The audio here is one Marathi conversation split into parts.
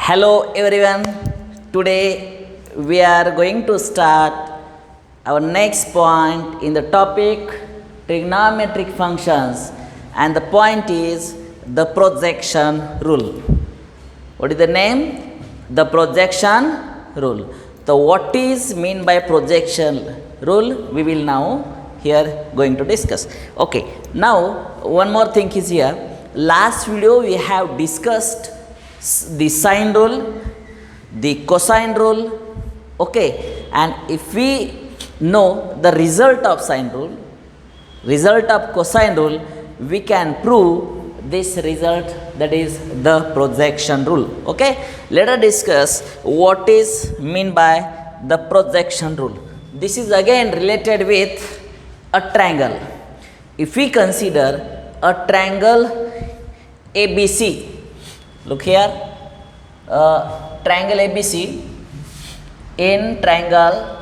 Hello everyone. Today we are going to start our next point in the topic trigonometric functions, and the point is the projection rule. What is the name? The projection rule. So what is mean by projection rule? We will now here going to discuss. Okay, now one more thing is here. Last video we have discussed the sine rule, the cosine rule, okay, and if we know the result of sine rule, result of cosine rule, we can prove this result, that is the projection rule. Okay, let us discuss what is mean by the projection rule. This is again related with a triangle. If we consider a triangle ABC, look here, triangle ABC. In triangle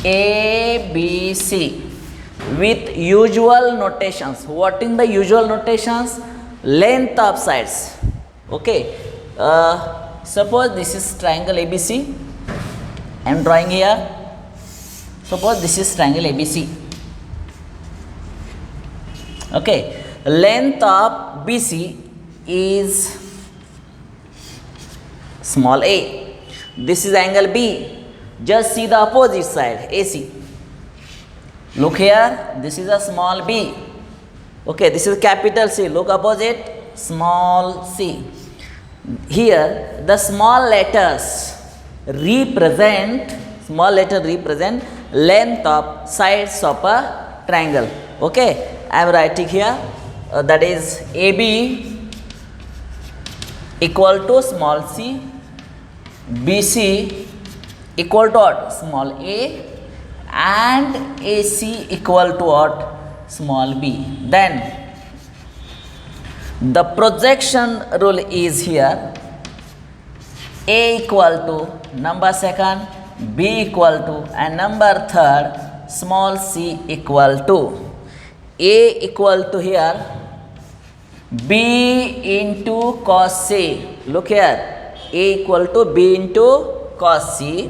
ABC with usual notations. What in the usual notations? Length of sides. Okay, suppose this is triangle ABC. I am drawing here. Suppose this is triangle ABC. Okay, length of BC is small a. This is angle B. Just see the opposite side, AC. Look here, this is a small b. Okay, this is capital C. Look opposite, small c. Here the small letters represent, length of sides of a triangle. Okay, I am writing here, that is AB equal to small c, BC equal to what? Small a, and AC equal to what? Small b. Then the projection rule is here. A equal to number second, B equal to, and number third, small c equal to. A equal to here B into cos C. Look here, A equal to B into cos C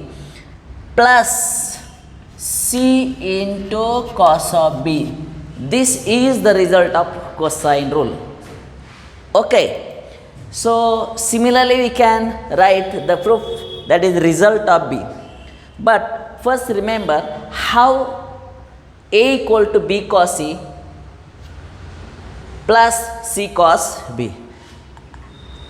plus C into cos of B. This is the result of cosine rule. Okay, so similarly we can write the proof, that is result of B. But first remember how A equal to B cos C plus C cos B.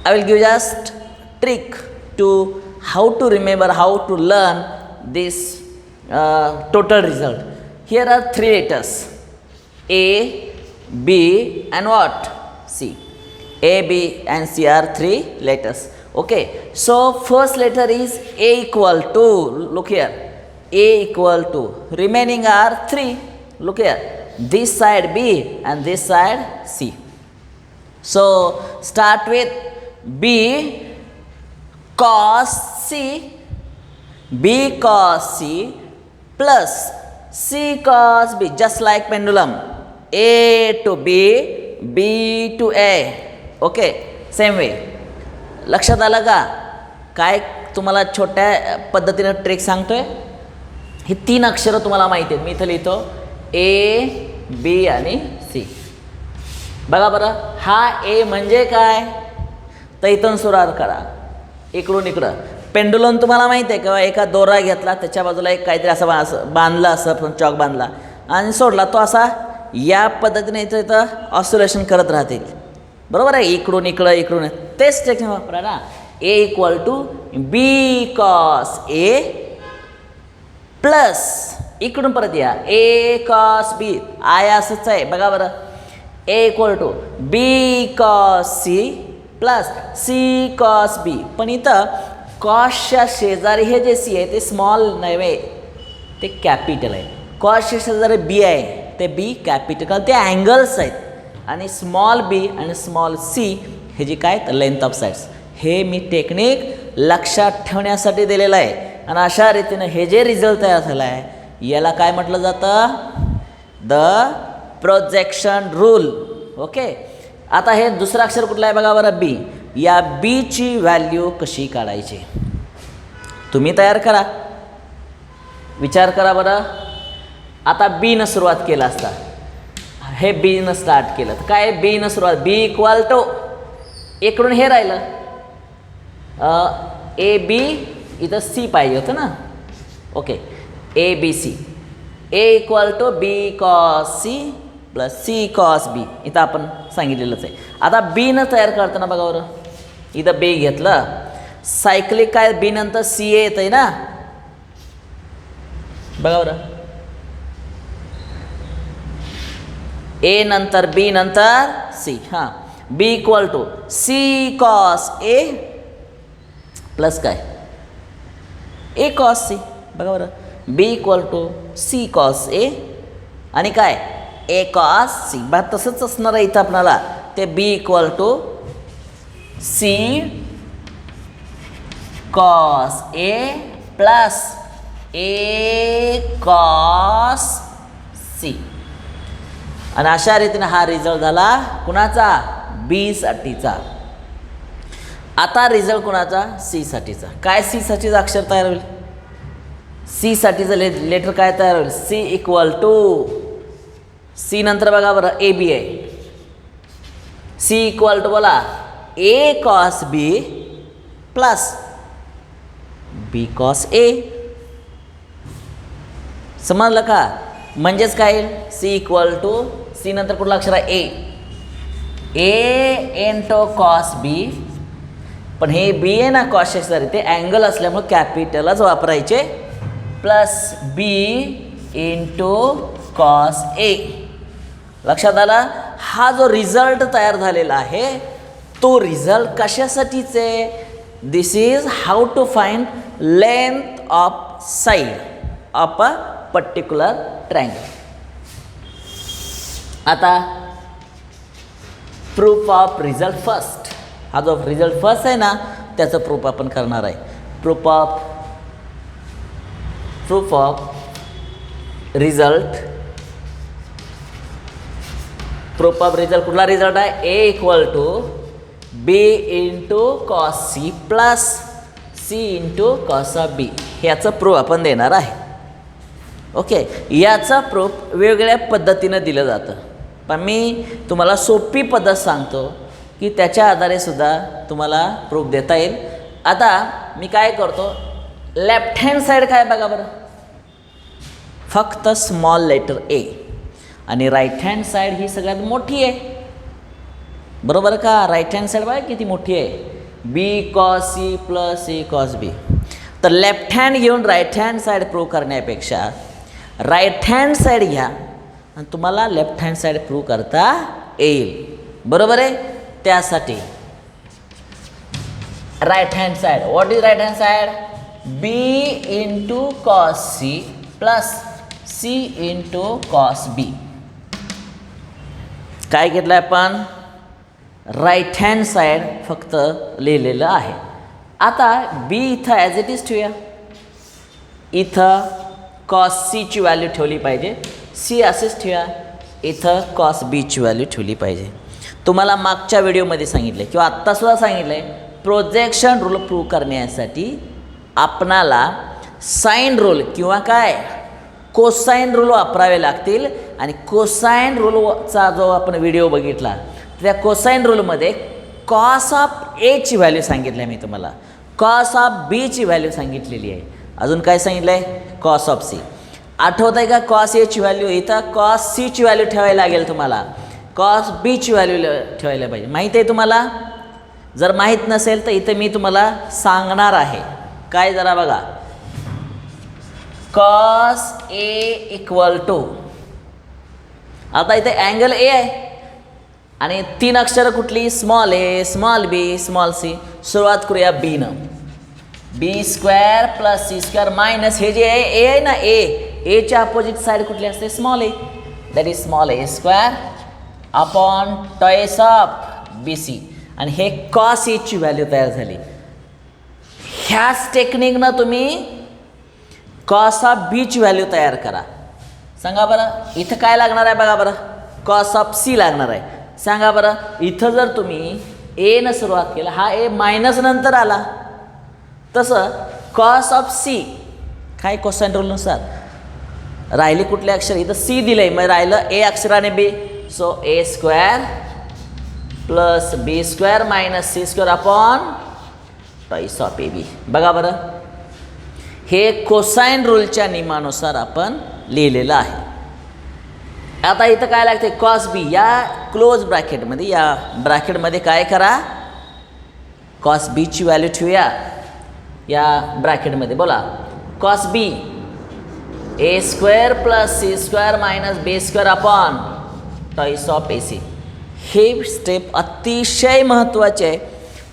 I will give just trick to how to remember, how to learn this total result. Here are three letters, A, B and what? C. A, B and C are three letters. Okay, so first letter is A equal to, look here, A equal to, remaining are three, look here, this side B and this side C. So start with B cos C, B cos C plus C cos B, just like pendulum, A to B, B to A. Okay, same way. लक्षात आलं का? काय तुम्हाला छोट्या पद्धतीने ट्रिक सांगतोय. ही तीन अक्षरं तुम्हाला माहिती आहेत. मी इथं लिहितो A, B आणि C. बघा बरं, हा A म्हणजे काय? तर इथून सुरुवात करा, इकडून इकडं. पेंडुलम तुम्हाला माहिती आहे किंवा एका दोरा घेतला, त्याच्या बाजूला एक काहीतरी असं बांधला, असं चॉक बांधला आणि सोडला, तो असा या पद्धतीने इथं ऑसिलेशन करत राहतील. बरोबर आहे, इकडून इकडं, इकडून. तेच टेक्निक वापरा ना. A equal to B cos A plus इकडून परत या A कॉस B. आय असंच आहे, बघा बरं. A equal to B cos C plus C cos B. पण इथं कॉसच्या शेजारी हे जे C आहे ते स्मॉल नव्हे, ते कॅपिटल आहे. कॉसच्या शेजारी B आहे, ते B कॅपिटल, ते अँगल्स आहेत. आणि स्मॉल बी आणि स्मॉल सी हे जे काय तर लेंथ ऑफ साइड्स, हे मी टेक्निक लक्षात ठेवण्यासाठी दिलेलं आहे. आणि अशा रीतीनं हे जे रिझल्ट तयार झाला आहे याला काय म्हटलं जातं? The projection rule. ओके, आता हे दुसरं अक्षर कुठलं आहे बघा बरं, बी. या बीची व्हॅल्यू कशी काढायची. तुम्ही तयार करा, विचार करा बरं. आता बीनं सुरुवात केलं असता, हे बीनं स्टार्ट केलं तर काय बीनं सुरुवात, बी इक्वल टू इकडून हे राहिलं ए बी, इथं सी पाहिजे होतं ना. Okay, A B C, A equal to B cos C plus C cos B, इथं आपण सांगितलेलंच आहे. आता बीनं तयार करताना बघा बरं, इथं बी घेतलं, सायक्लिक काय बी नंतर सी ए येत आहे ना, बघा बरं. ए नंतर बी नंतर सी, हां, B equal to C cos A plus काय ए कॉस सी, बघा बरं. B equal to C cos A आणि काय ए कॉस सी. बा तसंच असणार आहे इथं आपणाला, ते B equal to C cos A plus A cos C. आणि अशा रीतीने हा रिझल्ट झाला कुणाचा, बी साठीचा. आता रिझल्ट कुणाचा, सी साठीचा. काय सी साठीचं अक्षर तयार होईल, सी साठीचं लेटर काय तयार होईल, सी इक्वल टू, सी नंतर बघा बरं ए बी आहे, सी इक्वल टू बोला ए cos B plus B cos A. समजलं का. म्हणजेच काय येईल, सी इक्वल टू, सी नंतर कुठला अक्षर आहे ए इंटू कॉस बी, पण हे बी आहे ना कॉस शेजारी, ते अँगल असल्यामुळे कॅपिटलच वापरायचे, plus B into cos A. लक्षात आला. हा जो रिझल्ट तयार झालेला आहे तो रिझल्ट कशासाठीचे, this is how to find length of side of a particular triangle. आता प्रूफ ऑफ रिझल्ट फर्स्ट, हा जो रिझल्ट फर्स्ट आहे ना त्याचं प्रूफ आपण करणार आहे. Proof of result, proof of result कुठला रिझल्ट आहे, A equal to B into cos C plus C into cos of B. ह्याचं प्रूफ आपण देणार आहे. ओके, याचा प्रूफ वेगवेगळ्या पद्धतीनं दिलं जातं, पण मी तुम्हाला सोपी पद्धत सांगतो की त्याच्या आधारे सुद्धा तुम्हाला प्रूफ देता येईल. आता मी काय करतो, लेफ्ट हँड साईड काय बघा बरं, फक्त स्मॉल लेटर ए, आणि राईट हँड साईड ही सगळ्यात मोठी आहे, बरोबर का. राईट हँड साईड बघा किती मोठी आहे, बी cos C plus A cos बी. तर लेफ्ट हँड घेऊन राईट हँड साईड प्रूव्ह करण्यापेक्षा राईट हँड साईड घ्या आणि तुम्हाला लेफ्ट हँड साईड प्रूव्ह करता येईल, बरोबर आहे. त्यासाठी right hand side, what is right hand side, B into cos C plus C into cos B. काय घेतलं आपण, राईट हँड साईड फक्त लिहिलेलं आहे. आता बी इथं ॲज इट इज ठेवूया, इथं कॉस सीची व्हॅल्यू ठेवली पाहिजे, सी असेच ठेवा, इथं कॉस बीची व्हॅल्यू ठेवली पाहिजे. तुम्हाला मागच्या व्हिडिओमध्ये सांगितलं किंवा आत्तासुद्धा सांगितलं आहे, प्रोजेक्शन रूल प्रूव्ह करण्यासाठी आपणाला साइन रूल किंवा काय कोसाइन रूल वापरावे लागतील. आणि कोसाइन रूलचा जो आपण व्हिडिओ बघितला त्या कोसाइन रूलमध्ये कॉस ऑफ एची व्हॅल्यू सांगितली आहे मी तुम्हाला, कॉस ऑफ बीची व्हॅल्यू सांगितलेली आहे, अजून काय सांगितलं आहे, कॉस ऑफ सी. आठवत आहे का, कॉस एची व्हॅल्यू, इथं कॉस सीची व्हॅल्यू ठेवायला लागेल तुम्हाला, कॉस बीची व्हॅल्यू ठेवायला पाहिजे. माहीत आहे तुम्हाला, जर माहीत नसेल तर इथं मी तुम्हाला सांगणार आहे. काय जरा बघा, कॉस ए इक्वल टू, आता इथे अँगल ए आहे आणि तीन अक्षरं कुठली, small A, small B, small C. सुरुवात करूया बीनं, B square plus C square minus हे जे ए आहे ना, एच्या अपोजिट साईड कुठली असते, small A, that is small A square upon twice of B C. आणि हे कॉस एची व्हॅल्यू तयार झाली. ह्याच टेक्निकनं तुम्ही कॉस ऑफ बीची व्हॅल्यू तयार करा. सांगा बरं, इथं काय लागणार आहे बघा बरं, कॉस ऑफ सी लागणार आहे. सांगा बरं, इथं जर तुम्ही ए न सुरुवात केला, हा ए मायनस नंतर आला. तसं कॉस ऑफ सी काय कोसाइन रूलनुसार राहिले कुठले अक्षर, इथं सी दिलं आहे, मग राहिलं ए अक्षराने B. So A square plus B square minus C square upon twice of A B. बघा बरं, हे कोसाइन रूलच्या नियमानुसार आपण लिहिलेलं आहे. आता इथं काय लागते, कॉस बी या क्लोज ब्रॅकेटमध्ये, या ब्रॅकेटमध्ये काय करा, कॉस बीची व्हॅल्यू ठेवूया या ब्रॅकेटमध्ये. बोला, cos B A square plus C square minus B square upon twice of A C. हे स्टेप अतिशय महत्त्वाचे आहे.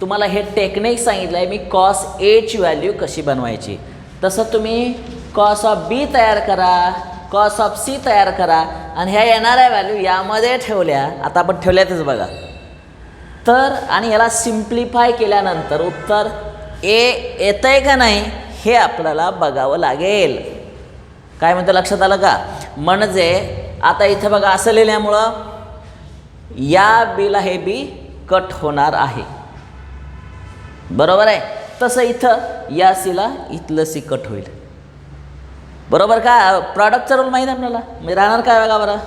तुम्हाला हे टेक्निक सांगितलं आहे मी, कॉस एची व्हॅल्यू कशी बनवायची. तसं तुम्ही कॉस ऑफ बी तयार करा, कॉस ऑफ सी तयार करा आणि ह्या येणाऱ्या व्हॅल्यू यामध्ये ठेवल्या. आता आपण ठेवल्यातच बघा तर, आणि याला सिम्प्लिफाय केल्यानंतर उत्तर ए येतं आहे का नाही हे आपल्याला बघावं लागेल. काय म्हणतं लक्षात आलं का? म्हणजे आता इथं बघा असं लिहिल्यामुळं या बीला हे बी कट होणार आहे, बरोबर आहे. तसं इथं या सीला इथलं सी कट होईल, बरोबर का? प्रॉडक्टचा रूल माहीत आहे आपल्याला. म्हणजे राहणार काय बघा बरं,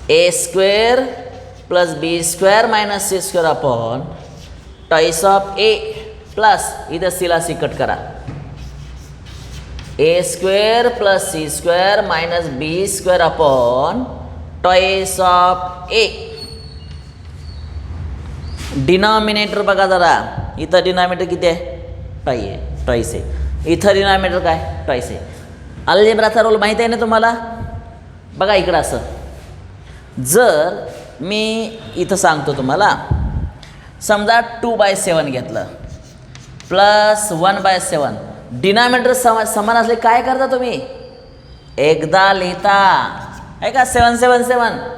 A square plus B square minus C square upon twice of A plus इथं सीला सी कट करा, A square plus C square minus B square upon twice of A. Denominator बघा जरा, इथं डिनॉमिनेटर किती आहे, ट्वाइस आहे. इथं डिनॉमिनेटर काय, ट्वाइस आहे. अल्जेब्राचा रूल माहीत आहे ना तुम्हाला. बघा इकडं असं, जर मी इथं सांगतो तुम्हाला, समजा 2/7 घेतलं प्लस 1/7, डिनॉमिनेटर समान असले काय करता तुम्ही, एकदा लिहिता आहे का, 7 7 7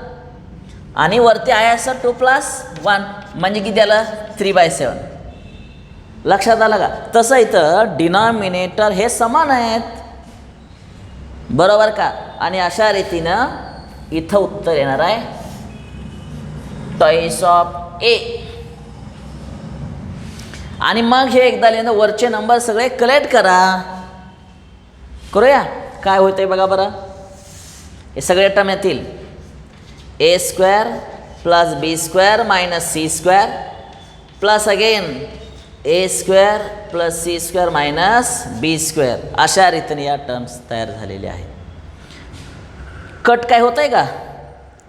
आणि वरती आहे असं 2 + 1 म्हणजे किती आलं, 3/7. लक्षात आलं का? तसं इथं डिनॉमिनेटर हे समान आहेत, बरोबर का? आणि अशा रीतीनं इथं उत्तर येणार आहे ट्वाइस ऑफ ए. आणि मग हे एकदा लिहिणं, वरचे नंबर सगळे कलेक्ट करूया. काय होतंय बघा बरं, हे सगळे टर्म येतील, A square plus B square minus C square plus again A square plus C square minus B square. अशा रीतीने या टर्म्स तयार झालेल्या आहेत. कट काय होत आहे का,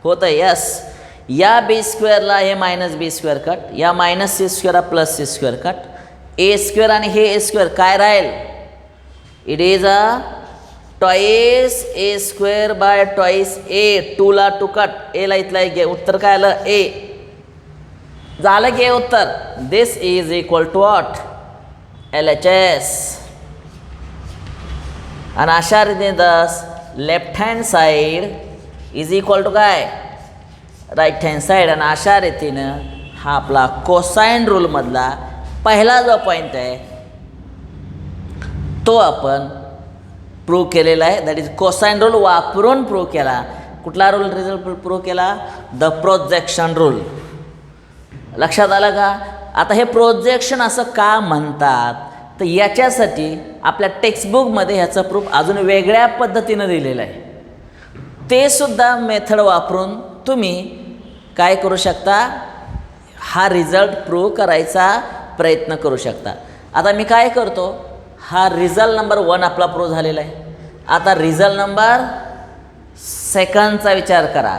होत आहे, यस. या बी स्क्वेअरला हे मायनस बी स्क्वेअर कट, या मायनस सी स्क्वेअरला plus C square cut, A square आणि हे ए स्क्वेअर काय राहील, it is a twice A square by twice A. 2ला 2 कट, एला इथला घे, उत्तर काय आलं, ए. झालं की उत्तर. This is equal to what, LHS. आणि अशा रीतीने thus left hand side is equal to काय, राईट हँड साईड. आणि अशा रीतीनं हा आपला कोसाइन रूलमधला पहिला जो पॉईंट आहे तो आपण प्रूव्ह केलेला आहे. दॅट इज कोसाइन रूल वापरून प्रूव्ह केला. कुठला रूल रिझल्ट प्रूव्ह केला, द प्रोजेक्शन रूल. लक्षात आलं का? आता हे प्रोजेक्शन असं का म्हणतात, तर याच्यासाठी आपल्या टेक्स्टबुकमध्ये ह्याचं प्रूफ अजून वेगळ्या पद्धतीनं दिलेलं आहे. ते सुद्धा मेथड वापरून तुम्ही काय करू शकता, हा रिझल्ट प्रूव्ह करायचा प्रयत्न करू शकता. आता मी काय करतो, हा रिझल्ट नंबर 1 आपला प्रूव्ह झालेला आहे. आता रिझल्ट नंबर सेकंडचा विचार करा.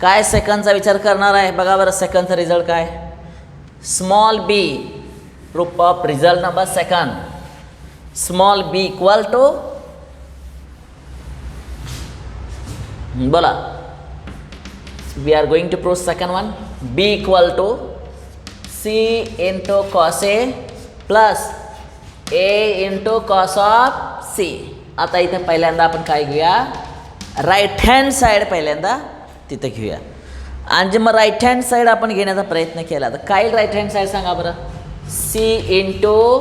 काय सेकंडचा विचार करणार आहे बघा बरं. सेकंडचा रिझल्ट काय, small B, proof of result number second. Small B equal to, बोला, we are going to prove second one. B equal to C into cos A plus A into cos of C. आता इथे पहिल्यांदा आपण काय घेऊया, राईट हँड साईड पहिल्यांदा तिथं घेऊया. आणि जे मग राईट हँड साईड आपण घेण्याचा प्रयत्न केला तर काय राईट हँड साईड सांगा बरं. C into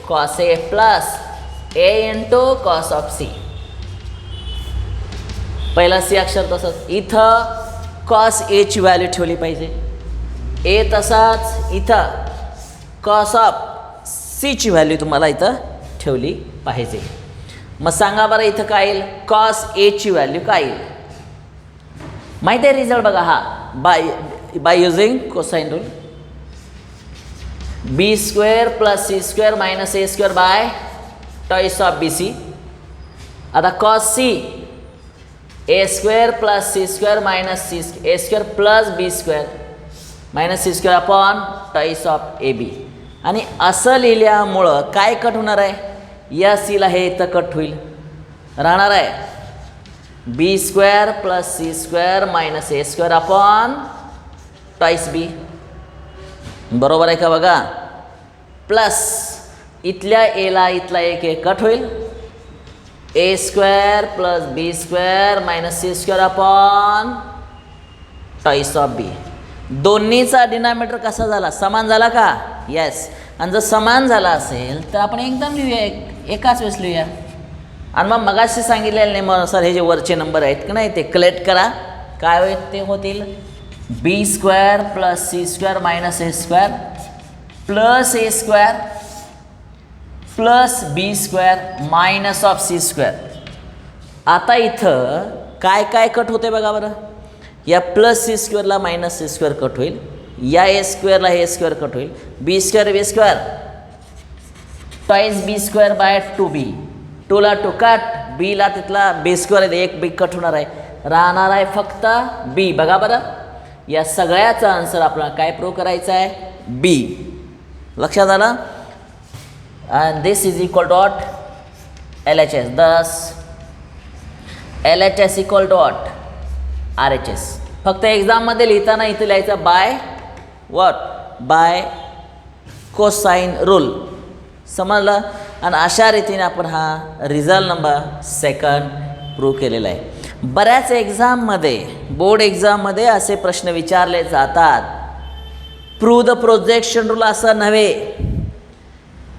cos A plus A into cos of C. पहिला सी अक्षर तसंच. इथं कॉस एची व्हॅल्यू ठेवली पाहिजे. ए तसाच इथं कॉस ऑफ सीची व्हॅल्यू तुम्हाला इथं ठेवली पाहिजे. मग सांगा बरं इथं काय येईल, कॉस एची व्हॅल्यू काय येईल माहिती आहे रिझल्ट बघा हा, by using cosine rule. B square plus C square minus A square by twice of B C. आता cos C A square plus C square minus C A square plus B square minus C square upon twice of A B. आणि असं लिहिल्यामुळं काय कट होणार आहे, या सीला हे इथं कट होईल, राहणार आहे B square plus C square minus A square upon twice B. बरोबर आहे का बघा. प्लस इथल्या एला इथला एक कट होईल, A square plus B square minus C square upon twice of B. दोन्हीचा डिनॉमिनेटर कसा झाला, समान झाला का, येस. आणि जर समान झाला असेल तर आपण एकदम लिहूया, एकाच वेळेस लिहूया. आणि मग मगाशी सांगितलेल्या नियमानुसार हे जे वरचे नंबर आहेत की नाही ते कलेक्ट करा. काय होईल ते होतील B square plus C square minus A square plus A square plus B square minus of C square. आता इथं काय काय कट होते बघा बरं, या प्लस सी स्क्वेअरला मायनस सी स्क्वेअर कट होईल, या ए स्क्वेअरला हे स्क्वेअर कट होईल, B square B square twice B square by 2b. 2ला 2 कट, बीला तिथला बी स्क्वेअर आहे एक बी कट होणार आहे, राहणार आहे फक्त बी. बघा बरं या सगळ्याचा आन्सर आपल्याला काय प्रूव्ह करायचा आहे, बी. लक्षात आलं. And this is equal dot LHS. Thus LHS equal dot RHS. फक्त एक्झाममध्ये लिहिताना इथं लिहायचं by what, by cosine rule. समजलं. आणि अशा रीतीने आपण हा रिझल्ट नंबर 2 प्रूव्ह केलेला आहे. बऱ्याच एक्झाममध्ये बोर्ड एक्झाममध्ये असे प्रश्न विचारले जातात, प्रूव्ह द प्रोजेक्शन रूल असं नव्हे,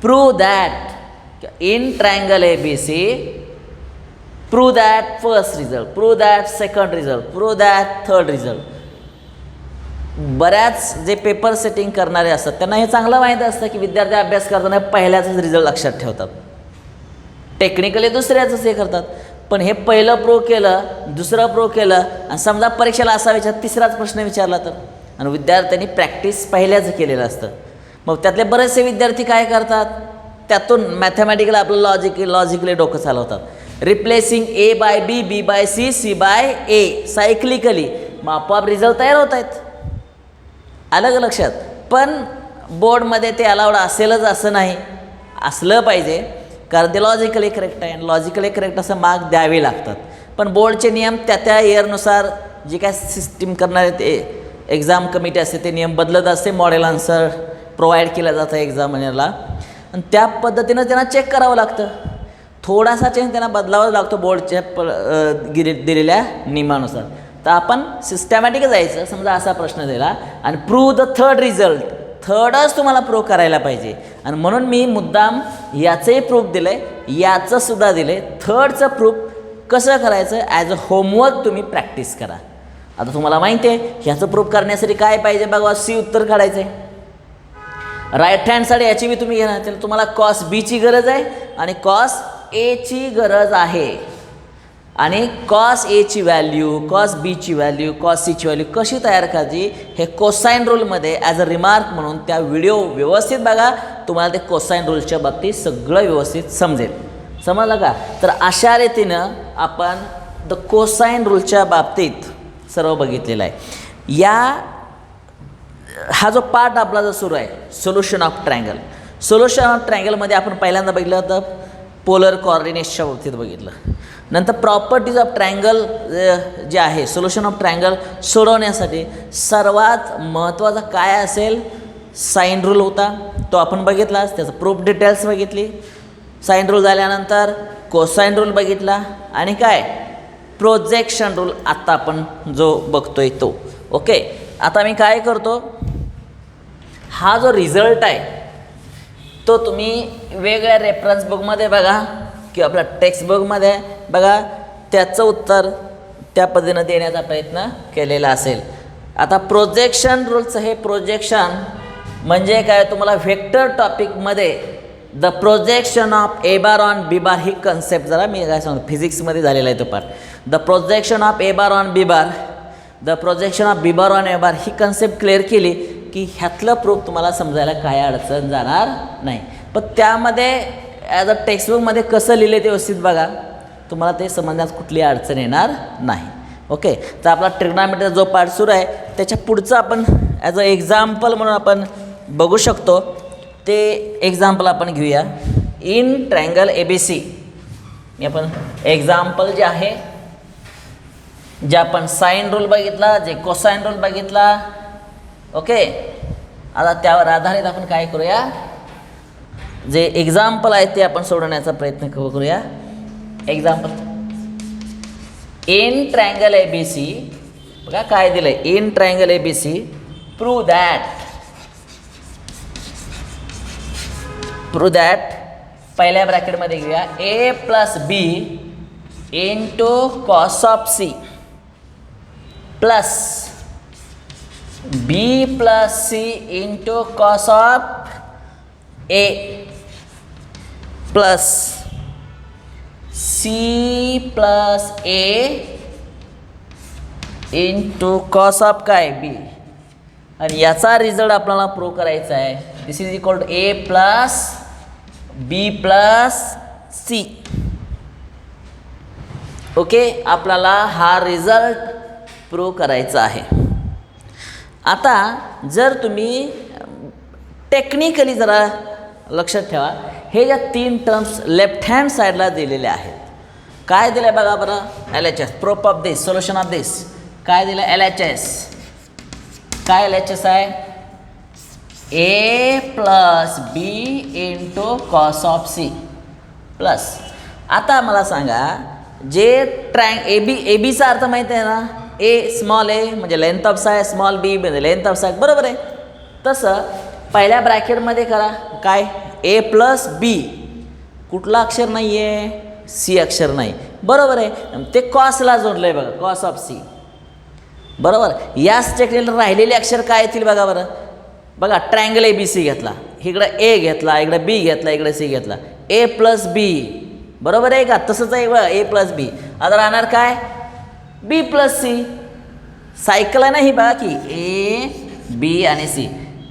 prove that in triangle ABC, prove that first result, prove that second result, prove that third result. बऱ्याच जे पेपर सेटिंग करणारे असतात त्यांना हे चांगलं माहीत असतं की विद्यार्थी अभ्यास करताना पहिल्याचाच रिझल्ट लक्षात ठेवतात, टेक्निकली दुसऱ्याचंच हे करतात. पण हे पहिलं प्रूव्ह केलं, दुसरं प्रूव्ह केलं आणि समजा परीक्षेला असा तिसराच प्रश्न विचारला तर, आणि विद्यार्थ्यांनी प्रॅक्टिस पहिल्याच केलेलं असतं. मग त्यातले बरेचसे विद्यार्थी काय करतात, त्यातून मॅथमॅटिकली आपलं लॉजिकली डोकं चालवतात, replacing A by B, B by C, C by A cyclically. मग आपोआप रिझल्ट तयार होत आहेत. अलग लक्षात. पण बोर्डमध्ये ते अलाउड असेलच असं नाही, असलं पाहिजे कारण ते लॉजिकली करेक्ट आहे आणि लॉजिकली करेक्ट असं मार्क द्यावे लागतात. पण बोर्डचे नियम त्या इयरनुसार जे काय सिस्टीम करणारे ते एक्झाम कमिटी असते ते नियम बदलत असते. मॉडेल आन्सर प्रोव्हाइड केलं जातं एक्झामिनरला आणि त्या पद्धतीनं त्यांना चेक करावं लागतं. थोडासा चेंज त्यांना बदलावा लागतो बोर्डच्या दिलेल्या नियमानुसार. तर आपण सिस्टमॅटिक जायचं. समजा असा प्रश्न दिला आणि प्रूव्ह द थर्ड रिझल्ट, थर्डच तुम्हाला प्रूव्ह करायला पाहिजे. आणि म्हणून मी मुद्दाम याचंही प्रूफ दिलं आहे, याचंसुद्धा दिलं आहे. थर्डचं प्रूफ कसं करायचं ॲज अ होमवर्क तुम्ही प्रॅक्टिस करा. आता तुम्हाला माहिती आहे ह्याचं प्रूफ करण्यासाठी काय पाहिजे बघा, सी उत्तर काढायचं आहे. राईट हँड साईड याची बी तुम्ही घेणार, त्याला तुम्हाला कॉस बीची गरज आहे आणि कॉस एची गरज आहे. आणि कॉस एची व्हॅल्यू, कॉस बीची व्हॅल्यू, कॉस सीची व्हॅल्यू कशी तयार करायची हे कोसाइन रूलमध्ये ॲज अ रिमार्क म्हणून त्या व्हिडिओ व्यवस्थित बघा. तुम्हाला ते कोसाइन रूलच्या बाबतीत सगळं व्यवस्थित समजेल. समजलं का. तर अशा रीतीनं आपण द कोसाइन रूलच्या बाबतीत सर्व बघितलेलं आहे. हा जो पार्ट आपला जो सुरू आहे solution of triangle, solution of ट्रायंगलमध्ये आपण पहिल्यांदा बघितलं होतं पोलर कॉर्डिनेट्सच्या बाबतीत बघितलं. नंतर प्रॉपर्टीज ऑफ ट्रायंगल जे आहे सोल्युशन ऑफ ट्रायंगल सोडवण्यासाठी सर्वात महत्त्वाचा काय असेल, साइन रूल होता तो आपण बघितलाच, त्याचं प्रूफ डिटेल्स बघितली. साइन रूल झाल्यानंतर कोसाइन रूल बघितला आणि काय प्रोजेक्शन रूल आत्ता आपण जो बघतोय तो. ओके. आता मी काय करतो, हा जो रिझल्ट आहे तो तुम्ही वेगळ्या रेफरन्स बुकमध्ये बघा किंवा आपल्या टेक्स्ट बुकमध्ये बघा, त्याचं उत्तर त्या पद्धतीनं देण्याचा प्रयत्न केलेला असेल. आता प्रोजेक्शन रूलचं हे प्रोजेक्शन म्हणजे काय, तुम्हाला व्हेक्टर टॉपिकमध्ये the projection of A bar on B bar ही कन्सेप्ट जरा मी काय सांगतो फिजिक्समध्ये झालेला आहे तो part. The projection of A bar on B bar, the projection of B bar on A bar ही कन्सेप्ट क्लिअर केली की ह्यातलं प्रूफ तुम्हाला समजायला काय अडचण जाणार नाही. पण त्यामध्ये ॲज अ टेक्स्टबुकमध्ये कसं लिहिलं ते व्यवस्थित बघा, तुम्हाला ते समजण्यात कुठली अडचण येणार नाही. ओके, तर आपला ट्रिग्नॉमेट्रीचा जो पार्ट सुरू आहे त्याच्या पुढचं आपण ॲज अ एक्झाम्पल म्हणून आपण बघू शकतो. ते एक्झाम्पल आपण घेऊया. In triangle A B C आपण एक्झाम्पल जे आहे, जे आपण साईन रूल बघितला, जे कोसाईन रूल बघितला. ओके, आता त्यावर आधारित आपण काय करूया, जे एक्झाम्पल आहे ते आपण सोडवण्याचा प्रयत्न करूया. Example in triangle A B C, बघा काय दिलं आहे. In triangle A B C prove that पहिल्या ब्रॅकेटमध्ये घेऊया A plus B into cos of C plus B plus C into cos of A plus C plus A into cos of काय बी. आणि याचा रिझल्ट आपल्याला प्रूव्ह करायचा आहे. This is equal to A plus B plus C. Okay, आपल्याला हा रिझल्ट प्रूव्ह करायचा आहे. आता जर तुम्ही टेक्निकली जरा लक्षात ठेवा, हे ज्या 3 टर्म्स लेफ्ट हँड साईडला दिलेले आहेत. काय दिलं आहे बघा बरं, L H S, proof of this, solution of this. काय दिलं एल एच एस, काय एल एच एस आहे, A plus B into cos of C plus. आता मला सांगा, जे ए बीचा अर्थ माहिती आहे ना, ए स्मॉल ए म्हणजे लेंथ ऑफ साय, स्मॉल बी म्हणजे लेंथ ऑफ साय, बरोबर आहे. तसं पहिल्या ब्रॅकेटमध्ये करा काय, ए प्लस बी, कुठला अक्षर नाही आहे, सी अक्षर नाही, बरोबर आहे. ते कॉसला जोडलं आहे बघा, कॉस ऑफ सी, बरोबर. याच टेक्निकल राहिलेले अक्षर काय येतील बघा बरं. बघा ट्रायंगल ए बी सी घेतला, इकडं ए घेतला, इकडं बी घेतला, इकडे सी घेतला, ए प्लस बी, बरोबर आहे का. तसंच आहे बघा, ए प्लस बी. आता राहणार काय, बी प्लस सी. सायकल आहे ना ही बघा की, ए बी आणि सी,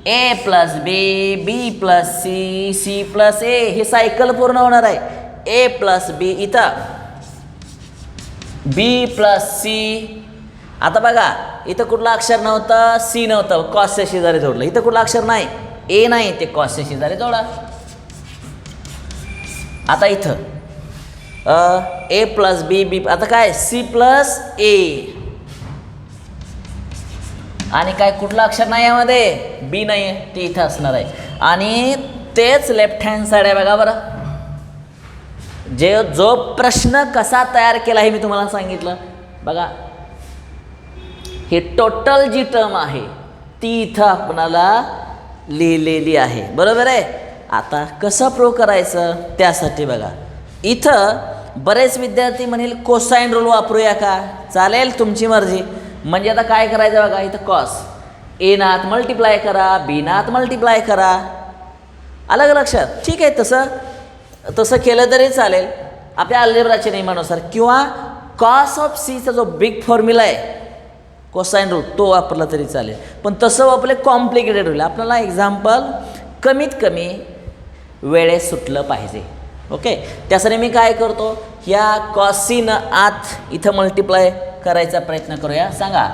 ए प्लस बी, बी प्लस सी, सी प्लस ए, ही सायकल पूर्ण होणार आहे. ए प्लस बी, इथं बी प्लस सी. आता बघा इथं कुठलं अक्षर नव्हतं, सी नव्हतं, कॉसच्या शेजारी जोडलं. इथं कुठलं अक्षर नाही, ए नाही, ते कॉसच्या शेजारी जोडा. आता इथं ए प्लस बी, बी, आता काय सी प्लस ए, आणि काय कुठलं अक्षर नाही यामध्ये, बी नाही आहे, ते इथं असणार आहे. आणि तेच लेफ्ट हँड साईड आहे बघा बरं. जो प्रश्न कसा तयार केला हे मी तुम्हाला सांगितलं बघा. हे टोटल जी टर्म आहे ती इथं आपणाला लिहिलेली आहे, बरोबर आहे. आता कसं प्रूव्ह करायचं त्यासाठी बघा, इथं बरेच विद्यार्थी म्हणेल कोसाईन रूल वापरूया का, चालेल, तुमची मर्जी. म्हणजे आता काय करायचं बघा, इथं कॉस, ए नात मल्टिप्लाय करा, बी नात मल्टिप्लाय करा, अलग लक्षात, ठीक आहे. तसं केलं तरी चालेल आपल्या अल्जेब्राच्या नियमानुसार. किंवा कॉस ऑफ सीचा जो बिग फॉर्म्युला आहे कोसाईन रूल, तो वापरला तरी चालेल. पण तसं वापरले कॉम्प्लिकेटेड होईल. आपल्याला एक्झाम्पल कमीत कमी वेळेत सुटलं पाहिजे. ओके, त्यासाठी मी काय करतो, या कॉसीनं आत इथं मल्टिप्लाय करायचा प्रयत्न करूया. सांगा,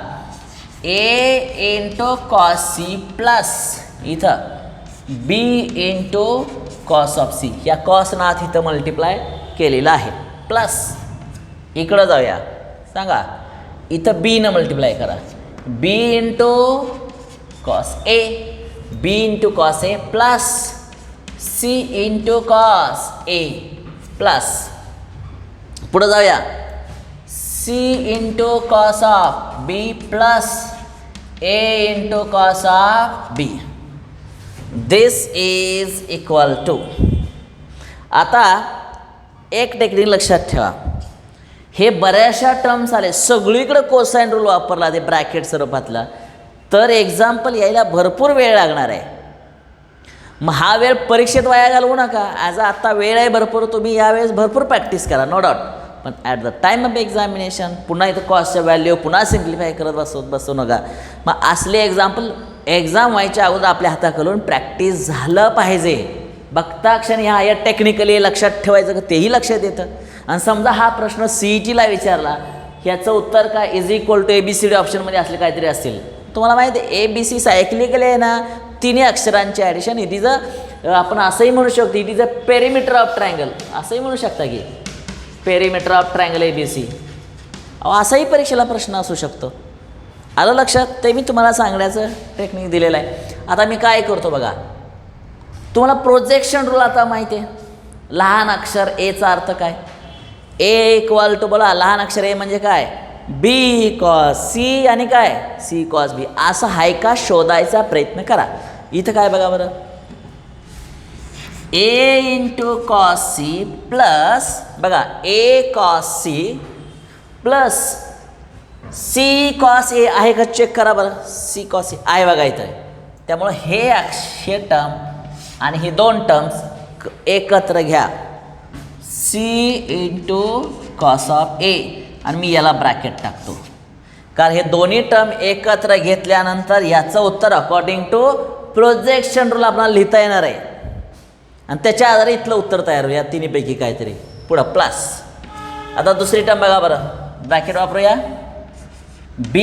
ए इंटू कॉस सी प्लस इथं बी इंटू कॉस ऑफ सी, या कॉसनं आत इथं मल्टिप्लाय केलेलं आहे, प्लस इकडं जाऊया. सांगा, इथं बीनं मल्टिप्लाय करा, B into cos A, B into cos A plus C into cos A plus, पुढं जाऊया, C into cos of B plus A into cos of B. This is equal to. आता एक टेक्निक लक्षात ठेवा, हे बऱ्याचशा टर्म्स आले, सगळीकडे कोसाईन रूल वापरला ते ब्रॅकेट स्वरूपातला, तर एक्झाम्पल यायला भरपूर वेळ लागणार आहे. मग हा वेळ परीक्षेत वाया घालवू नका. ॲज अ आत्ता वेळ आहे भरपूर, तुम्ही यावेळेस भरपूर प्रॅक्टिस करा, नो डाऊट. पण at the time of examination पुन्हा इथं कॉस्टच्या व्हॅल्यू पुन्हा सिम्प्लिफाय करत बसू नका. मग असले एक्झाम्पल एक्झाम व्हायच्या अगोदर आपल्या हाताखालून प्रॅक्टिस झालं पाहिजे. बघता क्षणी ह्या टेक्निकली लक्षात ठेवायचं का तेही लक्षात येतं. आणि समजा हा प्रश्न CETला विचारला, ह्याचं उत्तर काय इज इक्वल टू ABCD ऑप्शनमध्ये असले काहीतरी असतील. तुम्हाला माहिती आहे ABC सायक्लिकली आहे ना, तिन्ही अक्षरांचे ॲडिशन. इट इज अ, आपण असंही म्हणू शकतो, it is a perimeter of triangle, असंही म्हणू शकता की पेरिमीटर ऑफ ट्रायंगल ABC. असाही परीक्षेला प्रश्न असू शकतो. आलं लक्षात? ते मी तुम्हाला सांगण्याचं टेक्निक दिलेलं आहे. आता मी काय करतो बघा, तुम्हाला प्रोजेक्शन रूल आता माहिती आहे. लहान अक्षर एचा अर्थ काय? ए इक्वल टू, बोला लहान अक्षर ए म्हणजे काय? B cos C आणि काय C cos B. असं आहे का शोधायचा प्रयत्न करा. इथं काय बघा बरं, A into cos C plus बघा A cos C plus C cos A आहे का चेक करा बरं. C cos A आहे बघा इथं. त्यामुळं हे टर्म आणि ही दोन टर्म्स एकत्र घ्या, C into cos of A, आणि मी याला ब्रॅकेट टाकतो. कारण हे दोन्ही टर्म एकत्र घेतल्यानंतर याचं उत्तर अकॉर्डिंग टू प्रोजेक्शन रूल आपल्याला लिहिता येणार आहे. आणि त्याच्या आधारे इथलं उत्तर तयार होईल. या तिन्हीपैकी काहीतरी पुढं प्लस. आता दुसरी टर्म बघा बरं, ब्रॅकेट वापरूया. B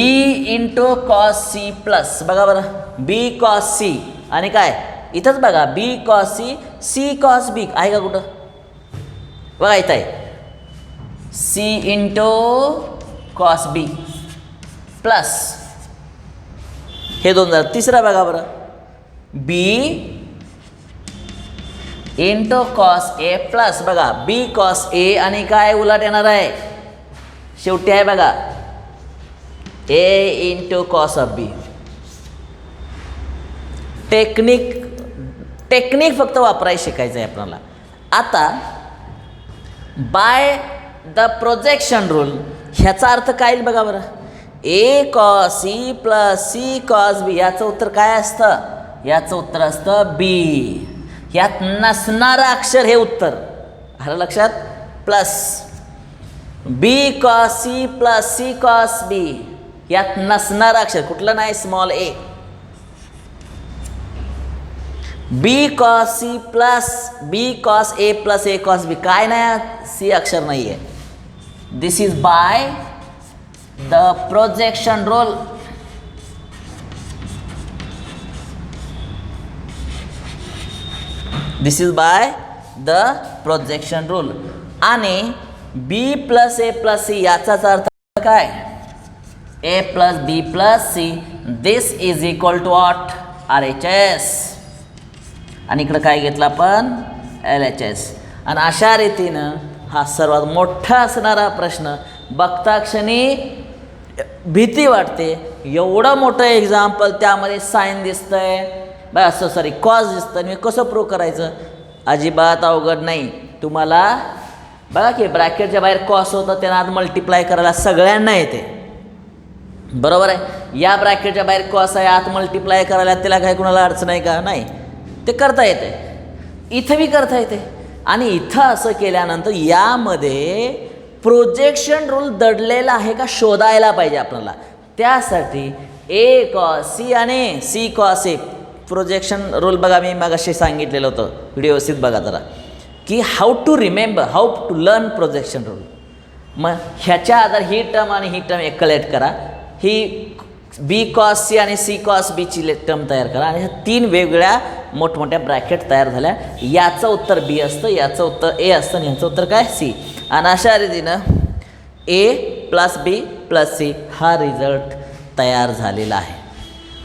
into cos C plus बघा बरं B कॉस C आणि काय इथंच बघा B cos C C cos B आहे का कुठं? बघा इथं आहे C into cos B plus हे दोन झालं. तिसरा बघा बरं B into cos A plus बघा B कॉस A आणि काय उलट येणार आहे शेवटी आहे बघा A into cos of B. Technique फक्त वापरायला शिकायचं आहे आपल्याला. आता बाय द प्रोजेक्शन रूल ह्याचा अर्थ काय येईल बघा बरं. A cos C plus C cos B याचं उत्तर काय असतं? याचं उत्तर असतं B. यात नसणारं अक्षर हे उत्तर आलं लक्षात. Plus B cos C plus C cos B यात नसणारं अक्षर कुठलं नाही, small a. B cos C plus B cos A plus A cos B काय नाही, C अक्षर नाही आहे. This is by the projection rule. This is by the projection rule. आणि B plus A plus C याचाच अर्थ काय? A प्लस B प्लस C. This is equal to what? RHS. आणि इकडं काय घेतलं आपण? LHS. आणि अशा रीतीनं हा सर्वात मोठा असणारा प्रश्न बघता क्षणी भीती वाटते. एवढं मोठं एक्झाम्पल त्यामध्ये साईन दिसतंय बा असं सॉरी कॉस दिसतं. मी कसं प्रूव्ह करायचं? अजिबात अवघड नाही. तुम्हाला बघा की ब्रॅकेटच्या बाहेर कॉस होतं त्यांना आत मल्टिप्लाय करायला सगळ्यांना येते बरोबर आहे. या ब्रॅकेटच्या बाहेर कॉस आहे आत मल्टिप्लाय करायला त्याला काय कुणाला अडचण आहे का? नाही, ते करता येते. इथं बी करता येते. आणि इथं असं केल्यानंतर यामध्ये प्रोजेक्शन रूल दडलेला आहे का शोधायला पाहिजे आपल्याला. त्यासाठी A cos C आणि C cos A projection rule बघा मी मगाशी सांगितलेलं होतं व्हिडिओ व्यवस्थित बघा जरा की how to remember how to learn projection rule. मग ह्याच्या आधार ही टर्म आणि ही टर्म एक कलेक्ट करा. ही B cos C आणि C cos B ची टर्म तयार करा आणि ह्या तीन वेगवेगळ्या मोठमोठ्या ब्रॅकेट तयार झाल्या. याचं उत्तर B असतं, याचं उत्तर A असतं आणि ह्याचं उत्तर काय C. आणि अशा रीतीनं A प्लस B प्लस C हा रिझल्ट तयार झालेला आहे.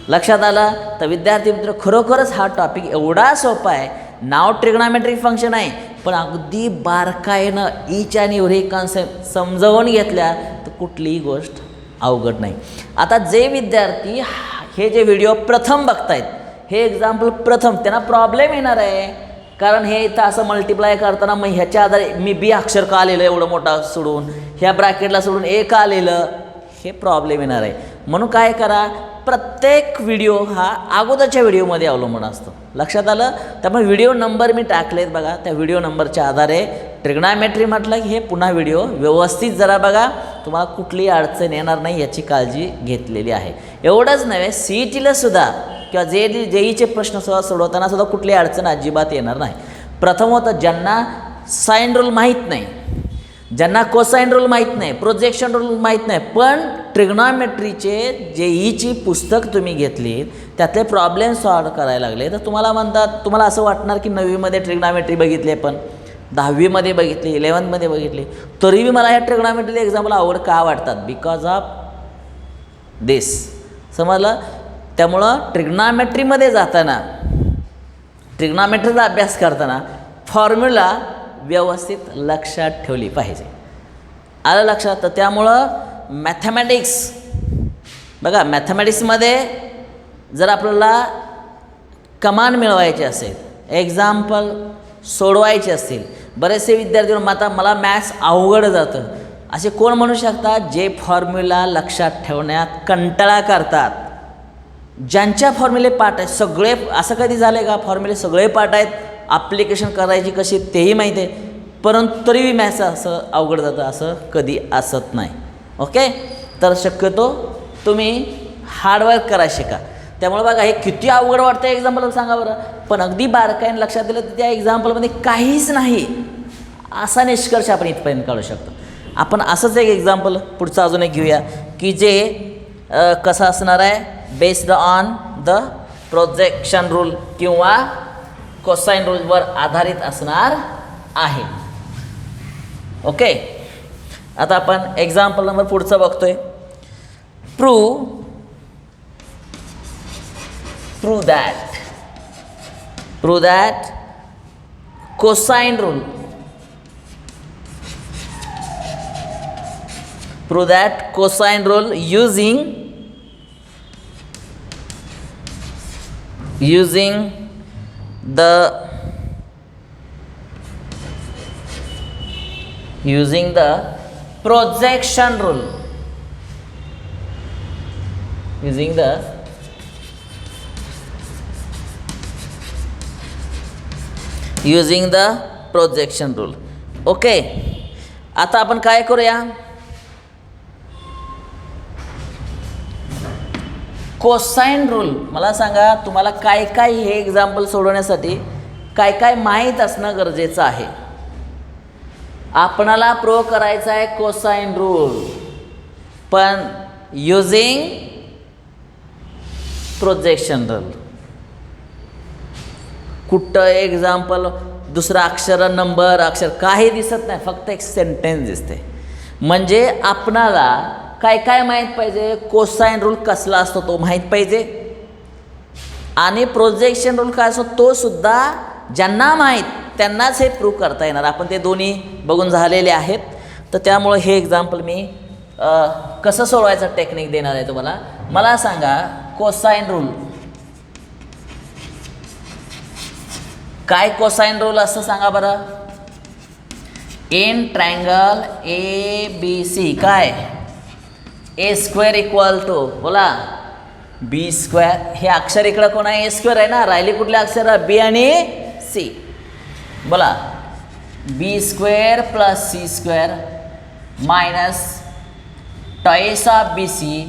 लक्षात आलं? तर विद्यार्थी मित्र खरोखरच हा टॉपिक एवढा सोपा आहे. नाव ट्रिग्नॉमेट्रिक फंक्शन आहे पण अगदी बारकाईनं ईच आणि एव्हरी कॉन्सेप्ट समजावून घेतल्या तर कुठलीही गोष्ट अवघड नाही. आता जे विद्यार्थी हे जे व्हिडिओ प्रथम बघतायत हे एक्झाम्पल प्रथम त्यांना प्रॉब्लेम येणार आहे. कारण हे इथं असं मल्टिप्लाय करताना मग ह्याच्या आधारे मी B अक्षर का आलेलं एवढं मोठा सोडून ह्या ब्रॅकेटला सोडून A का आलेलं हे प्रॉब्लेम येणार आहे. म्हणून काय करा प्रत्येक व्हिडिओ हा अगोदरच्या व्हिडिओमध्ये अवलंबून असतो. लक्षात आलं? त्यामुळे व्हिडिओ नंबर मी टाकलेत बघा. त्या व्हिडिओ नंबरच्या आधारे ट्रिग्नॉमेट्री म्हटलं की हे पुन्हा व्हिडिओ व्यवस्थित जरा बघा, तुम्हाला कुठलीही अडचण येणार नाही याची काळजी घेतलेली आहे. एवढंच नव्हे, CETला सुद्धा किंवा JEEचे प्रश्न सुद्धा सोडवताना सुद्धा कुठली अडचण अजिबात येणार नाही. प्रथम होतं ज्यांना साइन रूल माहीत नाही, ज्यांना कोसाइन रूल माहीत नाही, प्रोजेक्शन रूल माहीत नाही, पण ट्रिग्नॉमेट्रीचे JEEची पुस्तक तुम्ही घेतली, त्यातले प्रॉब्लेम सॉल्व करायला लागले, तर तुम्हाला म्हणतात, तुम्हाला असं वाटणार की 9वीमध्ये ट्रिग्नॉमेट्री बघितली, पण 10वीमध्ये बघितली, 11मध्ये बघितली, तरीही मला ह्या ट्रिग्नॉमेट्रीचे एक्झाम्पल आवड का वाटतात? बिकॉज ऑफ दिस. समजलं? त्यामुळं ट्रिग्नॉमेट्रीमध्ये जाताना, ट्रिग्नॉमेट्रीचा अभ्यास करताना फॉर्म्युला व्यवस्थित लक्षात ठेवली पाहिजे. आलं लक्षात? तर त्यामुळं मॅथमॅटिक्स बघा, मॅथमॅटिक्समध्ये जर आपल्याला कमांड मिळवायचे असेल, एक्झाम्पल सोडवायचे असतील, बरेचसे विद्यार्थी आता मला मॅथ्स अवघड जातं असे कोण म्हणू शकतात? जे फॉर्म्युला लक्षात ठेवण्यात कंटाळा करतात. ज्यांच्या फॉर्म्युले पाठ आहेत सगळे, असं कधी झालं आहे का फॉर्म्युले सगळे पाठ आहेत, ॲप्लिकेशन करायची कशी तेही माहीत आहे, परंतु तरीही मॅथ्स असं अवघड जातं असं कधी असत नाही. ओके, तर शक्यतो तुम्ही हार्डवर्क करा, शिका. त्यामुळे बघा, हे किती अवघड वाटतं एक्झाम्पल सांगा बरं, पण अगदी बारकाईने लक्षात दिलं तर त्या एक्झाम्पलमध्ये काहीच नाही असा निष्कर्ष आपण इथपर्यंत काढू शकतो. आपण असंच एक एक्झाम्पल पुढचं अजून एक घेऊया की जे कसं असणार आहे, based on the projection rule किंवा कोसाइन रूलवर आधारित असणार आहे. ओके, आता आपण एक्झाम्पल नंबर पुढचं बघतोय. Prove that cosine rule, prove that cosine rule using the projection rule, using the projection rule. Okay, आता आपण काय करूया, कोसाइन रूल. मला सांगा, तुम्हाला काय काय हे एक्झाम्पल सोडवण्यासाठी काय काय माहीत असणं गरजेचं आहे. आपणाला प्रूव्ह करायचा आहे कोसाइन रूल, पण युजिंग प्रोजेक्शन रूल. कुठं एक्झाम्पल दुसरा अक्षर, नंबर, अक्षर काही दिसत नाही, फक्त एक सेंटेन्स दिसते. म्हणजे आपणाला काय काय माहीत पाहिजे, कोसाइन रूल कसला असतो तो माहीत पाहिजे, आणि प्रोजेक्शन रूल काय असतो तो सुद्धा ज्यांना माहीत त्यांनाच हे प्रूव्ह करता येणार. आपण ते दोन्ही बघून झालेले आहेत. तर त्यामुळे हे एक्झाम्पल मी कसं सोडवायचं टेक्निक देणार आहे तुम्हाला. मला सांगा, कोसाइन रूल काय, कोसाइन रूल असं सांगा बरं. इन ट्रायंगल ABC काय, A² इक्वल टू, बोला, B². हे अक्षर इकडं कोण आहे, A² आहे ना, राहिले कुठले अक्षर, B आणि C. बोला, B² plus C² minus toys of BC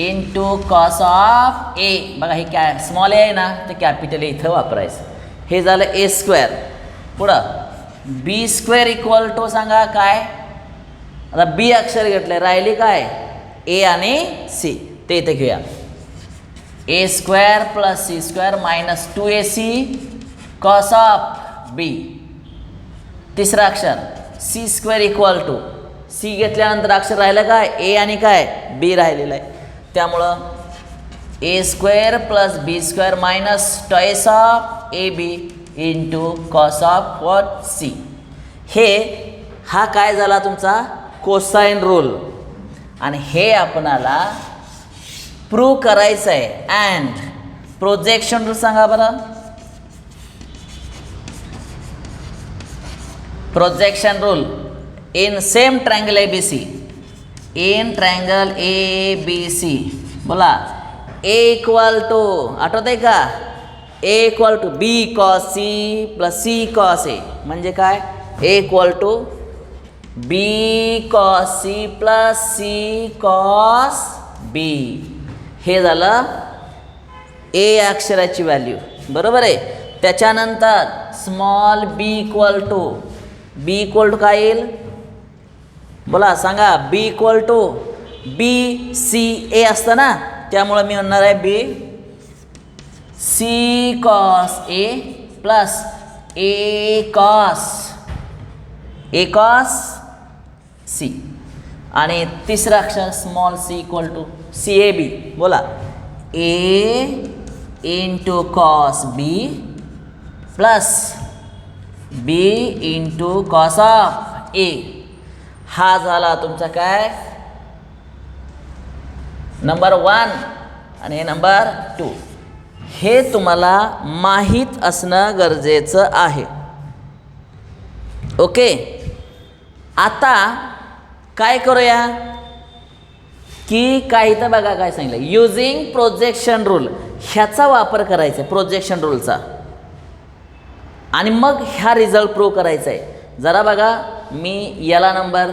into cos of A. बघा, हे काय स्मॉल ए आहे ना, तर कॅपिटल ए इथं वापरायचं. हे झालं A². पुढं B² इक्वल टू सांगा काय, आता B अक्षर घेतलं, राहिली काय A आणि C, ते इथे घेऊया. A² plus C² minus 2AC cos of B. तिसरा अक्षर C² इक्वल टू, C घेतल्यानंतर अक्षर राहिलं काय A आणि काय B राहिलेलं आहे. त्यामुळं A² plus B² minus toys of AB into cos of what C. हा काय झाला तुमचा कोसाइन रूल, आणि हे आपणाला प्रूव्ह करायचं आहे. अँड प्रोजेक्शन रूल सांगा बरं. Projection rule in same triangle ABC, in triangle ABC, बोला, ए इक्वल टू आठवत आहे का A equal to B cos C plus C cos A म्हणजे काय A equal to B cos C plus C cos B हे झालं ए अक्षराची व्हॅल्यू बरोबर आहे. त्याच्यानंतर स्मॉल बी इक्वल टू काय येईल बोला सांगा B equal to B C A असतं ना त्यामुळं मी म्हणणार आहे B C cos A plus A cos C आणि तिसरं अक्षर small C equal to C A B बोला A into cos B plus B into cos of A हा झाला तुमचा काय नंबर 1 आणि हे नंबर 2 हे तुम्हाला माहीत असणं गरजेचं आहे. ओके आता काय करूया की काय तर बघा काय सांगितलं युजिंग प्रोजेक्शन रूल ह्याचा वापर करायचा आहे प्रोजेक्शन रूलचा आणि मग ह्या रिझल्ट प्रूव्ह करायचा आहे. जरा बघा मी याला नंबर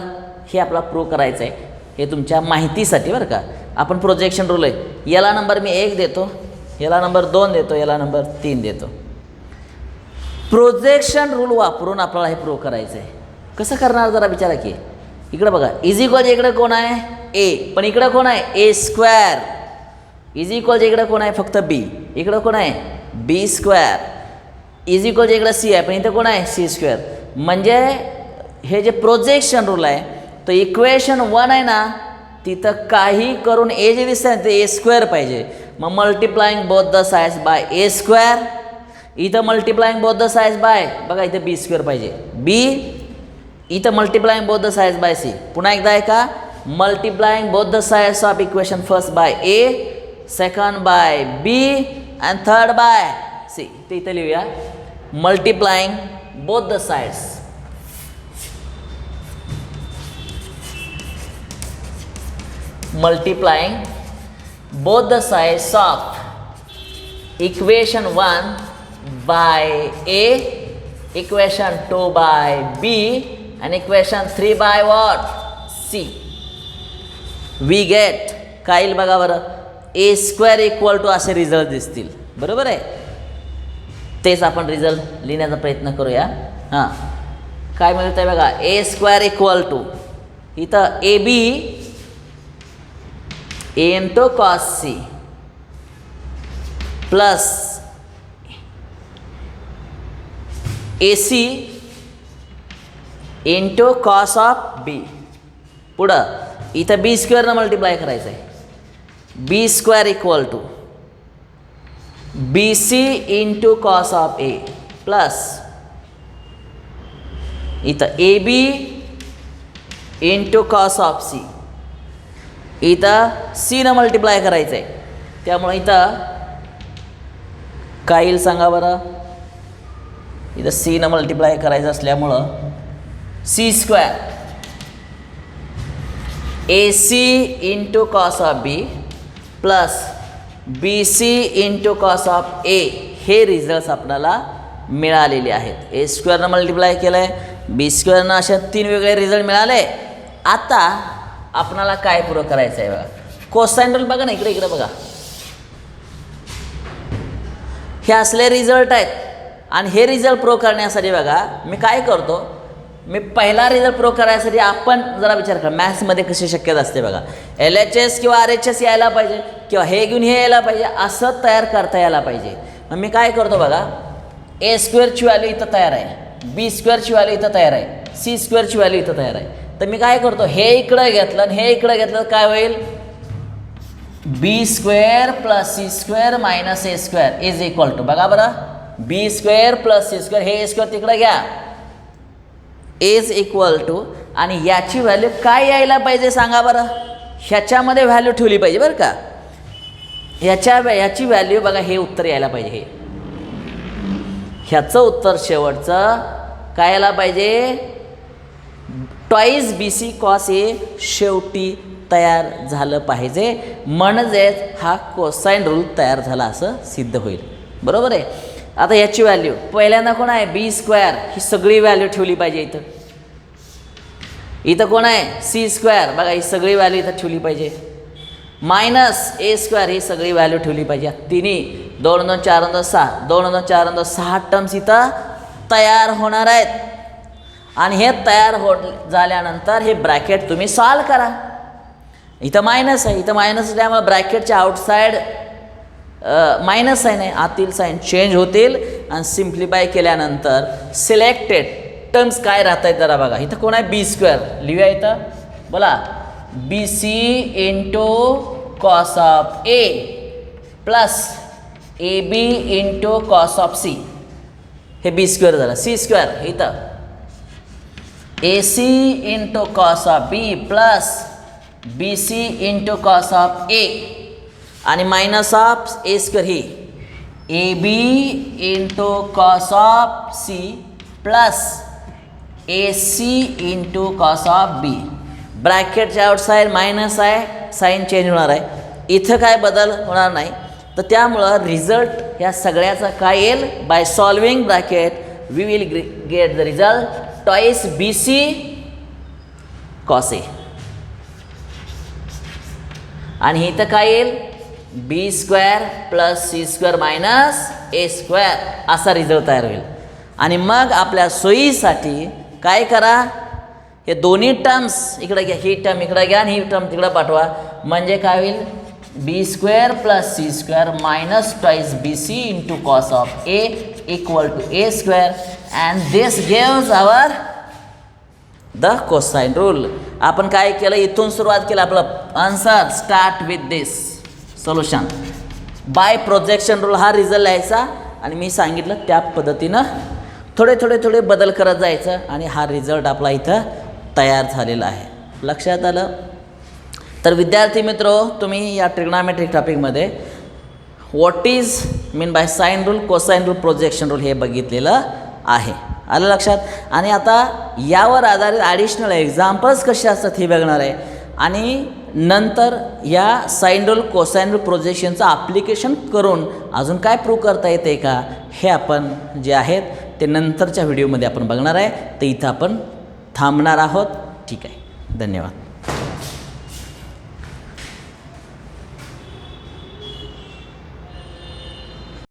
हे आपला प्रूव्ह करायचं आहे हे तुमच्या माहितीसाठी बरं का. आपण प्रोजेक्शन रूल आहे याला नंबर मी 1 देतो याला नंबर 2 देतो याला नंबर 3 देतो. प्रोजेक्शन रूल वापरून आपल्याला हे प्रूव्ह करायचं आहे. कसं करणार जरा विचारा की इकडं बघा इज इक्वल इकडे कोण आहे ए पण इकडं कोण आहे ए स्क्वेअर इज इक्वल इकडं कोण आहे फक्त बी इकडं कोण आहे बी स्क्वेअर इज इक्वल इकडं सी आहे पण इथं कोण आहे सी स्क्वेअर म्हणजे हे जे प्रोजेक्शन रूल आहे तो इक्वेशन 1 आहे ना तिथं काही करून ए जे दिसतं ना ते ए स्क्वेअर पाहिजे. मग multiplying both the sides by A square इथं multiplying both the sides by बघा इथं बी स्क्वेअर पाहिजे बी इथं multiplying both the sides by C पुन्हा एकदा आहे का multiplying both the sides of equation first by A second by B and third by C ते इथं लिहूया multiplying both the sides multiplying both the sides of equation 1 by A, equation 2 by B and equation 3 by what? C. We get काय येईल बघा बरं ए स्क्वेअर इक्वल टू असे रिझल्ट दिसतील बरोबर आहे. तेच आपण रिझल्ट लिहिण्याचा प्रयत्न करूया. हां काय मिळतं आहे बघा ए स्क्वेअर इक्वल टू इथं A B A into cos C plus A C into cos of B पुढं इथं बी स्क्वेअरनं मल्टिप्लाय करायचं आहे B square equal to B C into cos of A plus इथं A B into cos of C इथं सीनं मल्टिप्लाय करायचं आहे त्यामुळे इथं काय येईल सांगा बरं इथं सीनं मल्टिप्लाय करायचं असल्यामुळं C square A C into cos of B plus B C into cos of A हे रिझल्ट्स आपल्याला मिळालेले आहेत. ए स्क्वेअरनं मल्टिप्लाय केलं आहे बी स्क्वेअरनं अशा 3 वेगळे रिझल्ट मिळाले. आता आपणाला काय प्रूव्ह करायचं आहे बघा कोसाइन रूल बघा ना इकडे बघा हे असले रिझल्ट आहेत आणि हे रिझल्ट प्रूव्ह करण्यासाठी बघा मी काय करतो मी पहिला रिझल्ट प्रूव्ह करण्यासाठी आपण जरा विचार करा मॅथ्समध्ये कशी शक्यता असते बघा LHS किंवा RHS यायला पाहिजे किंवा हे घेऊन हे यायला पाहिजे असं तयार करता यायला पाहिजे. मग मी काय करतो बघा ए स्क्वेअरची व्हॅल्यू इथं तयार आहे बी स्क्वेअरची व्हॅल्यू इथं तयार आहे सी स्क्वेअरची व्हॅल्यू इथं तयार आहे. तर मी काय करतो हे इकडं घेतलं आणि हे इकडं घेतलं काय होईल B square plus C square minus A square is equal to बघा बरं B square plus C square हे ए स्क्वेअर तिकडं घ्या इज इक्वल टू आणि याची व्हॅल्यू काय यायला पाहिजे सांगा बरं ह्याच्यामध्ये व्हॅल्यू ठेवली पाहिजे बरं का याची व्हॅल्यू बघा हे उत्तर यायला पाहिजे हे ह्याचं उत्तर शेवटचं काय यायला पाहिजे ट्वाईस बी सी कॉस ए शेवटी तयार झालं पाहिजे, म्हणजेच हा कोसाइन रूल तयार झाला असं सिद्ध होईल. बरोबर आहे. आता याची व्हॅल्यू पहिल्यांदा कोण आहे, बी स्क्वेअर, ही सगळी व्हॅल्यू ठेवली पाहिजे इथं. इथं कोण आहे, सी स्क्वेअर, बघा ही सगळी व्हॅल्यू इथं ठेवली पाहिजे. मायनस ए स्क्वेअर, ही सगळी व्हॅल्यू ठेवली पाहिजे. तिन्ही 2 2 4 2 6, 2 2 4 2 6 टर्म्स इथं तयार होणार आहेत. आणि हे तयार झाल्यानंतर हे ब्रॅकेट तुम्ही सॉल्व करा. इथं मायनस आहे, इथं मायनस असल्यामुळे ब्रॅकेटच्या आउटसाईड मायनस साईन आहे, आतील साईन चेंज होतील आणि सिम्प्लिफाय केल्यानंतर सिलेक्टेड टर्म्स काय राहत आहेत जरा बघा. इथं कोण आहे, बी स्क्वेअर, लिहूया इथं. बोला, B C into cos of A plus A B into cos of C, हे बी स्क्वेअर झालं. सी स्क्वेअर इथं A C into cos of B plus B C into cos of A आणि मायनस ऑफ ए स्क्वेअर, ही A B into cos of C plus A C into cos of B. ब्रॅकेटच्या आउटसाईड मायनस आहे, साईन चेंज होणार आहे, इथं काय बदल होणार नाही. तर त्यामुळं रिझल्ट ह्या सगळ्याचा काय येईल, by solving bracket we will get the result twice B C cos A. आणि इथं काय येईल, B square plus C square minus A square असा रिझल्ट तयार होईल. आणि मग आपल्या सोयीसाठी काय करा, हे दोन्ही टर्म्स इकडे घ्या, ही टर्म इकडे घ्या आणि ही टर्म तिकडे पाठवा. म्हणजे काय होईल, B square plus C square minus twice B C into cos of A equal to A square and this gives our the cosine rule. आपण काय केलं, इथून सुरुवात केलं आपलं answer. Start with this solution by projection rule. हा रिझल्ट लिहायचा आणि मी सांगितलं त्या पद्धतीनं थोडे बदल करत जायचं आणि हा रिझल्ट आपला इथं तयार झालेला आहे. लक्षात आलं. तर विद्यार्थी मित्रो, तुम्ही या ट्रिग्नॉमेट्रिक टॉपिकमध्ये what is mean by sine rule, cosine rule, projection rule हे बघितलेलं आहे. आलं लक्षात. आणि आता यावर आधारित ॲडिशनल एक्झाम्पल्स कसे असतात हे बघणार आहे. आणि नंतर या साइन रूल, कोसाइन रूल, प्रोजेक्शनचं ॲप्लिकेशन करून अजून काय प्रूव्ह करता येते का, हे आपण जे आहेत ते नंतरच्या व्हिडिओमध्ये आपण बघणार आहे. तर इथं आपण थांबणार आहोत. ठीक आहे, धन्यवाद.